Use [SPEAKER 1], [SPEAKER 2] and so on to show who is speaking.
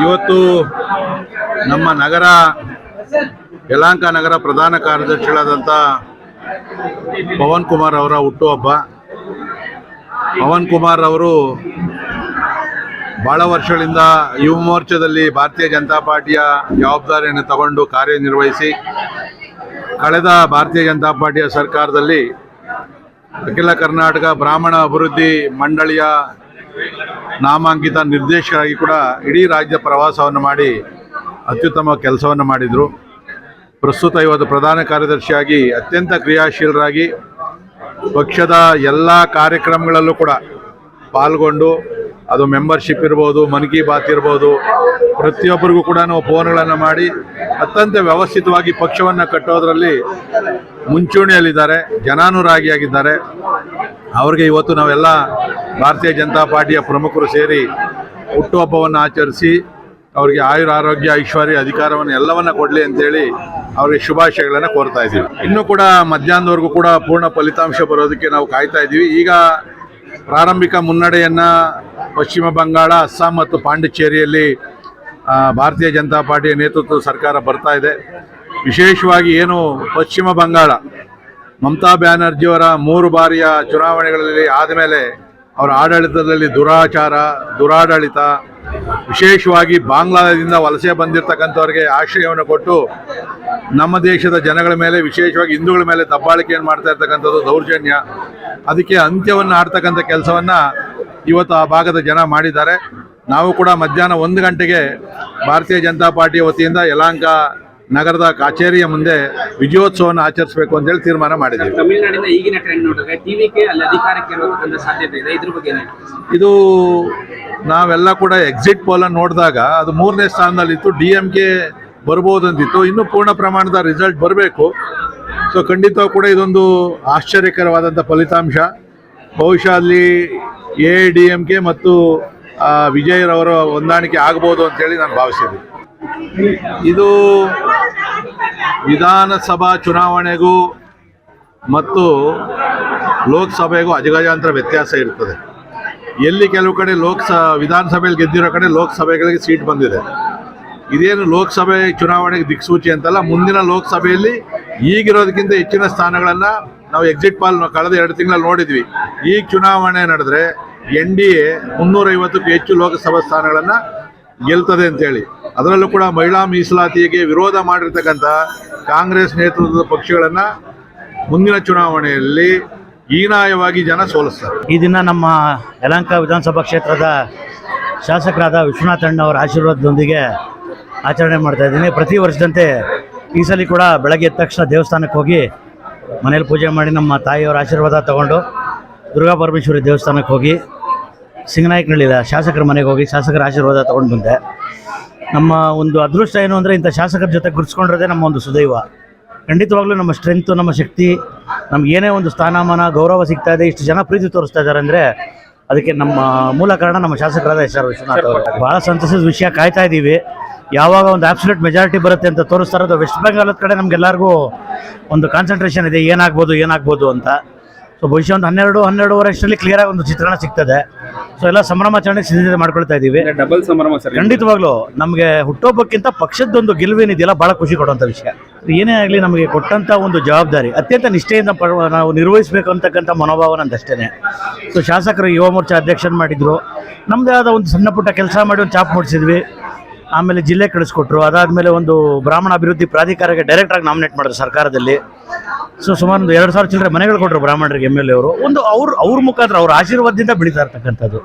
[SPEAKER 1] ಇವತ್ತು ನಮ್ಮ ನಗರ ಯಲಹಂಕ ನಗರ ಪ್ರಧಾನ ಕಾರ್ಯದರ್ಶಿಗಳಾದಂಥ ಪವನ್ ಕುಮಾರ್ ಅವರ ಹುಟ್ಟುಹಬ್ಬ. ಪವನ್ ಕುಮಾರ್ ಅವರು ಭಾಳ ವರ್ಷಗಳಿಂದ ಯುವ ಮೋರ್ಚಾದಲ್ಲಿ ಭಾರತೀಯ ಜನತಾ ಪಾರ್ಟಿಯ ಜವಾಬ್ದಾರಿಯನ್ನು ತಗೊಂಡು ಕಾರ್ಯನಿರ್ವಹಿಸಿ ಕಳೆದ ಭಾರತೀಯ ಜನತಾ ಪಾರ್ಟಿಯ ಸರ್ಕಾರದಲ್ಲಿ ಅಖಿಲ ಕರ್ನಾಟಕ ಬ್ರಾಹ್ಮಣ ಅಭಿವೃದ್ಧಿ ಮಂಡಳಿಯ ನಾಮಾಂಕಿತ ನಿರ್ದೇಶಕರಾಗಿ ಕೂಡ ಇಡೀ ರಾಜ್ಯ ಪ್ರವಾಸವನ್ನು ಮಾಡಿ ಅತ್ಯುತ್ತಮ ಕೆಲಸವನ್ನು ಮಾಡಿದರು. ಪ್ರಸ್ತುತ ಇವತ್ತು ಪ್ರಧಾನ ಕಾರ್ಯದರ್ಶಿಯಾಗಿ ಅತ್ಯಂತ ಕ್ರಿಯಾಶೀಲರಾಗಿ ಪಕ್ಷದ ಎಲ್ಲ ಕಾರ್ಯಕ್ರಮಗಳಲ್ಲೂ ಕೂಡ ಪಾಲ್ಗೊಂಡು, ಅದು ಮೆಂಬರ್ಶಿಪ್ ಇರ್ಬೋದು, ಮನ್ ಕಿ ಬಾತ್ ಇರ್ಬೋದು, ಪ್ರತಿಯೊಬ್ಬರಿಗೂ ಕೂಡ ನಾವು ಫೋನ್ಗಳನ್ನು ಮಾಡಿ ಅತ್ಯಂತ ವ್ಯವಸ್ಥಿತವಾಗಿ ಪಕ್ಷವನ್ನು ಕಟ್ಟೋದರಲ್ಲಿ ಮುಂಚೂಣಿಯಲ್ಲಿದ್ದಾರೆ, ಜನಾನುರಾಗಿಯಾಗಿದ್ದಾರೆ. ಅವ್ರಿಗೆ ಇವತ್ತು ನಾವೆಲ್ಲ ಭಾರತೀಯ ಜನತಾ ಪಾರ್ಟಿಯ ಪ್ರಮುಖರು ಸೇರಿ ಹುಟ್ಟುಹಬ್ಬವನ್ನು ಆಚರಿಸಿ ಅವರಿಗೆ ಆಯುರ ಆರೋಗ್ಯ ಐಶ್ವರ್ಯ ಅಧಿಕಾರವನ್ನು ಎಲ್ಲವನ್ನ ಕೊಡಲಿ ಅಂತೇಳಿ ಅವರಿಗೆ ಶುಭಾಶಯಗಳನ್ನು ಕೋರ್ತಾ ಇದ್ದೀವಿ. ಇನ್ನೂ ಕೂಡ ಮಧ್ಯಾಹ್ನದವರೆಗೂ ಕೂಡ ಪೂರ್ಣ ಫಲಿತಾಂಶ ಬರೋದಕ್ಕೆ ನಾವು ಕಾಯ್ತಾ ಇದ್ದೀವಿ. ಈಗ ಪ್ರಾರಂಭಿಕ ಮುನ್ನಡೆಯನ್ನು ಪಶ್ಚಿಮ ಬಂಗಾಳ, ಅಸ್ಸಾಂ ಮತ್ತು ಪಾಂಡಿಚೇರಿಯಲ್ಲಿ ಭಾರತೀಯ ಜನತಾ ಪಾರ್ಟಿಯ ನೇತೃತ್ವದ ಸರ್ಕಾರ ಬರ್ತಾ ಇದೆ. ವಿಶೇಷವಾಗಿ ಏನು ಪಶ್ಚಿಮ ಬಂಗಾಳ ಮಮತಾ ಬ್ಯಾನರ್ಜಿಯವರ 3 ಬಾರಿಯ ಚುನಾವಣೆಗಳಲ್ಲಿ ಆದಮೇಲೆ ಅವರ ಆಡಳಿತದಲ್ಲಿ ದುರಾಚಾರ, ದುರಾಡಳಿತ, ವಿಶೇಷವಾಗಿ ಬಾಂಗ್ಲಾದೇಶದಿಂದ ವಲಸೆ ಬಂದಿರತಕ್ಕಂಥವ್ರಿಗೆ ಆಶ್ರಯವನ್ನು ಕೊಟ್ಟು ನಮ್ಮ ದೇಶದ ಜನಗಳ ಮೇಲೆ, ವಿಶೇಷವಾಗಿ ಹಿಂದೂಗಳ ಮೇಲೆ ದಬ್ಬಾಳಿಕೆಯನ್ನು ಮಾಡ್ತಾ ಇರ್ತಕ್ಕಂಥದ್ದು ದೌರ್ಜನ್ಯ. ಅದಕ್ಕೆ ಅಂತ್ಯವನ್ನು ಆಡ್ತಕ್ಕಂಥ ಕೆಲಸವನ್ನು ಇವತ್ತು ಆ ಭಾಗದ ಜನ ಮಾಡಿದ್ದಾರೆ. ನಾವು ಕೂಡ ಮಧ್ಯಾಹ್ನ 1 ಗಂಟೆಗೆ ಭಾರತೀಯ ಜನತಾ ಪಾರ್ಟಿಯ ವತಿಯಿಂದ ಯಲಹಂಕ ನಗರದ ಕಚೇರಿಯ ಮುಂದೆ ವಿಜಯೋತ್ಸವವನ್ನು ಆಚರಿಸಬೇಕು ಅಂತೇಳಿ ತೀರ್ಮಾನ ಮಾಡಿದ್ದೀವಿ.
[SPEAKER 2] ತಮಿಳುನಾಡಿನ ಈಗಿನ ಟ್ರೆಂಡ್ ನೋಡಿದ್ರೆ ಟಿವಿಕೆ ಅಲ್ಲಿ ಅಧಿಕಾರಕ್ಕೆ ಇರುವಂತ ಸಾಧ್ಯತೆ ಇದೆ, ಇದ್ರ ಬಗ್ಗೆ
[SPEAKER 1] ಇದು ನಾವೆಲ್ಲ ಕೂಡ ಎಕ್ಸಿಟ್ ಪೋಲನ್ನು ನೋಡಿದಾಗ ಅದು 3ನೇ ಸ್ಥಾನದಲ್ಲಿತ್ತು, DMK ಬರ್ಬೋದಂತಿತ್ತು. ಇನ್ನೂ ಪೂರ್ಣ ಪ್ರಮಾಣದ ರಿಸಲ್ಟ್ ಬರಬೇಕು. ಸೊ ಖಂಡಿತವಾಗಿ ಕೂಡ ಇದೊಂದು ಆಶ್ಚರ್ಯಕರವಾದಂಥ ಫಲಿತಾಂಶ. ಬಹುಶಃ ಅಲ್ಲಿ AIDMK ಮತ್ತು ವಿಜಯರವರ ಹೊಂದಾಣಿಕೆ ಆಗ್ಬೋದು ಅಂತೇಳಿ ನಾನು ಭಾವಿಸಿದ್ದೀನಿ. ಇದು ವಿಧಾನಸಭಾ ಚುನಾವಣೆಗೂ ಮತ್ತು ಲೋಕಸಭೆಗೂ ಅಜಗಜಾಂತರ ವ್ಯತ್ಯಾಸ ಇರ್ತದೆ. ಎಲ್ಲಿ ಕೆಲವು ಕಡೆ ವಿಧಾನಸಭೆಯಲ್ಲಿ ಗೆದ್ದಿರೋ ಕಡೆ ಲೋಕಸಭೆಗಳಿಗೆ ಸೀಟ್ ಬಂದಿದೆ. ಇದೇನು ಲೋಕಸಭೆ ಚುನಾವಣೆಗೆ ದಿಕ್ಸೂಚಿ ಅಂತಲ್ಲ, ಮುಂದಿನ ಲೋಕಸಭೆಯಲ್ಲಿ ಈಗಿರೋದಕ್ಕಿಂತ ಹೆಚ್ಚಿನ ಸ್ಥಾನಗಳನ್ನು ನಾವು ಎಕ್ಸಿಟ್ ಪಾಲ್ ಕಳೆದ 2 ತಿಂಗಳಲ್ಲಿ ನೋಡಿದ್ವಿ. ಈಗ ಚುನಾವಣೆ ನಡೆದ್ರೆ NDA 350ಕ್ಕೂ ಹೆಚ್ಚು ಲೋಕಸಭಾ ಸ್ಥಾನಗಳನ್ನು ಗೆಲ್ತದೆ ಅಂತೇಳಿ. ಅದರಲ್ಲೂ ಕೂಡ ಮಹಿಳಾ ಮೀಸಲಾತಿಗೆ ವಿರೋಧ ಮಾಡಿರ್ತಕ್ಕಂಥ ಕಾಂಗ್ರೆಸ್ ನೇತೃತ್ವದ ಪಕ್ಷಗಳನ್ನು ಮುಂದಿನ ಚುನಾವಣೆಯಲ್ಲಿ ಹೀನಾಯವಾಗಿ ಜನ ಸೋಲಿಸ್ತಾರೆ.
[SPEAKER 3] ಈ ದಿನ ನಮ್ಮ ಯಲಹಂಕ ವಿಧಾನಸಭಾ ಕ್ಷೇತ್ರದ ಶಾಸಕರಾದ ವಿಶ್ವನಾಥ್ ಅಣ್ಣ ಅವರ ಆಶೀರ್ವಾದದೊಂದಿಗೆ ಆಚರಣೆ ಮಾಡ್ತಾ ಇದ್ದೀನಿ. ಪ್ರತಿ ವರ್ಷದಂತೆ ಈ ಸಲ ಕೂಡ ಬೆಳಗ್ಗೆ ಎದ್ದ ತಕ್ಷಣ ದೇವಸ್ಥಾನಕ್ಕೆ ಹೋಗಿ ಮನೇಲಿ ಪೂಜೆ ಮಾಡಿ ನಮ್ಮ ತಾಯಿಯವರ ಆಶೀರ್ವಾದ ತಗೊಂಡು ದುರ್ಗಾ ಪರಮೇಶ್ವರಿ ದೇವಸ್ಥಾನಕ್ಕೆ ಹೋಗಿ ಸಿಂಗನಾಯಕನಹಳ್ಳಿಯ ಶಾಸಕರ ಮನೆಗೆ ಹೋಗಿ ಶಾಸಕರ ಆಶೀರ್ವಾದ ತೊಗೊಂಡು ಬಂದೆ. ನಮ್ಮ ಒಂದು ಅದೃಷ್ಟ ಏನು ಅಂದರೆ ಇಂಥ ಶಾಸಕರ ಜೊತೆ ಗುರುತಿಸ್ಕೊಂಡಿರೋದೇ ನಮ್ಮ ಒಂದು ಸುದೈವ. ಖಂಡಿತವಾಗ್ಲೂ ನಮ್ಮ ಸ್ಟ್ರೆಂತು, ನಮ್ಮ ಶಕ್ತಿ, ನಮ್ಗೆ ಏನೇ ಒಂದು ಸ್ಥಾನಮಾನ ಗೌರವ ಸಿಗ್ತಾ ಇದೆ, ಇಷ್ಟು ಜನ ಪ್ರೀತಿ ತೋರಿಸ್ತಾ ಇದ್ದಾರೆ ಅಂದರೆ ಅದಕ್ಕೆ ನಮ್ಮ ಮೂಲ ಕಾರಣ ನಮ್ಮ ಶಾಸಕರಾದ SR ವಿಶ್ವನಾಥ್ ಅವರು. ಭಾಳ ಸಂತಸದ ವಿಷಯ. ಕಾಯ್ತಾ ಇದ್ದೀವಿ ಯಾವಾಗ ಒಂದು ಆಬ್ಸಲ್ಯೂಟ್ ಮೆಜಾರಿಟಿ ಬರುತ್ತೆ ಅಂತ ತೋರಿಸ್ತಾ ಇರೋದು. ವೆಸ್ಟ್ ಬೆಂಗಾಲದ ಕಡೆ ನಮಗೆಲ್ಲರಿಗೂ ಒಂದು ಕಾನ್ಸಂಟ್ರೇಷನ್ ಇದೆ, ಏನಾಗ್ಬೋದು ಅಂತ. ಸೊ ಬಹುಶಃ ಒಂದು 12-12:30 ಅಷ್ಟರಲ್ಲಿ ಕ್ಲಿಯರಾಗಿ ಒಂದು ಚಿತ್ರಣ ಸಿಗ್ತದೆ. ಸೊ ಎಲ್ಲ ಸಂಭ್ರಮಾಚರಣೆಗೆ ಸಿದ್ಧತೆ ಮಾಡ್ಕೊಳ್ತಾ ಇದ್ದೀವಿ.
[SPEAKER 2] ಡಬಲ್ ಸಂಭ್ರಮ ಸರ್.
[SPEAKER 3] ಖಂಡಿತವಾಗ್ಲೂ ನಮಗೆ ಹುಟ್ಟೋಬ್ಬಕ್ಕಿಂತ ಪಕ್ಷದೊಂದು ಗೆಲುವೇನಿದೆಯಲ್ಲ ಭಾಳ ಖುಷಿ ಕೊಡುವಂಥ ವಿಷಯ. ಏನೇ ಆಗಲಿ ನಮಗೆ ಕೊಟ್ಟಂಥ ಒಂದು ಜವಾಬ್ದಾರಿ ಅತ್ಯಂತ ನಿಷ್ಠೆಯಿಂದ ನಾವು ನಿರ್ವಹಿಸಬೇಕು ಅಂತಕ್ಕಂಥ ಮನೋಭಾವ ನಂದಷ್ಟೇ. ಸೊ ಶಾಸಕರು ಯುವ ಮೋರ್ಚಾ ಅಧ್ಯಕ್ಷನ ಮಾಡಿದ್ರು, ನಮ್ಮದೇ ಆದ ಒಂದು ಸಣ್ಣ ಪುಟ್ಟ ಕೆಲಸ ಮಾಡಿ ಒಂದು ಚಾಪ್ ಮೂಡಿಸಿದ್ವಿ. ಆಮೇಲೆ ಜಿಲ್ಲೆ ಕಳಿಸ್ಕೊಟ್ರು. ಅದಾದಮೇಲೆ ಒಂದು ಬ್ರಾಹ್ಮಣ ಅಭಿವೃದ್ಧಿ ಪ್ರಾಧಿಕಾರಕ್ಕೆ ಡೈರೆಕ್ಟ್ರಾಗಿ ನಾಮಿನೇಟ್ ಮಾಡಿದ್ರು ಸರ್ಕಾರದಲ್ಲಿ. ಸೊ ಸುಮಾರು ಒಂದು 2,000 ಚಿಲ್ಲರೆ ಮನೆಗಳು ಕೊಟ್ಟರು ಬ್ರಾಹ್ಮಣರಿಗೆ MLA ಅವರು. ಒಂದು ಅವ್ರ ಮುಖಾಂತರ ಅವ್ರ ಆಶೀರ್ವಾದದಿಂದ ಬೆಳೀತಾ ಇರ್ತಕ್ಕಂಥದ್ದು.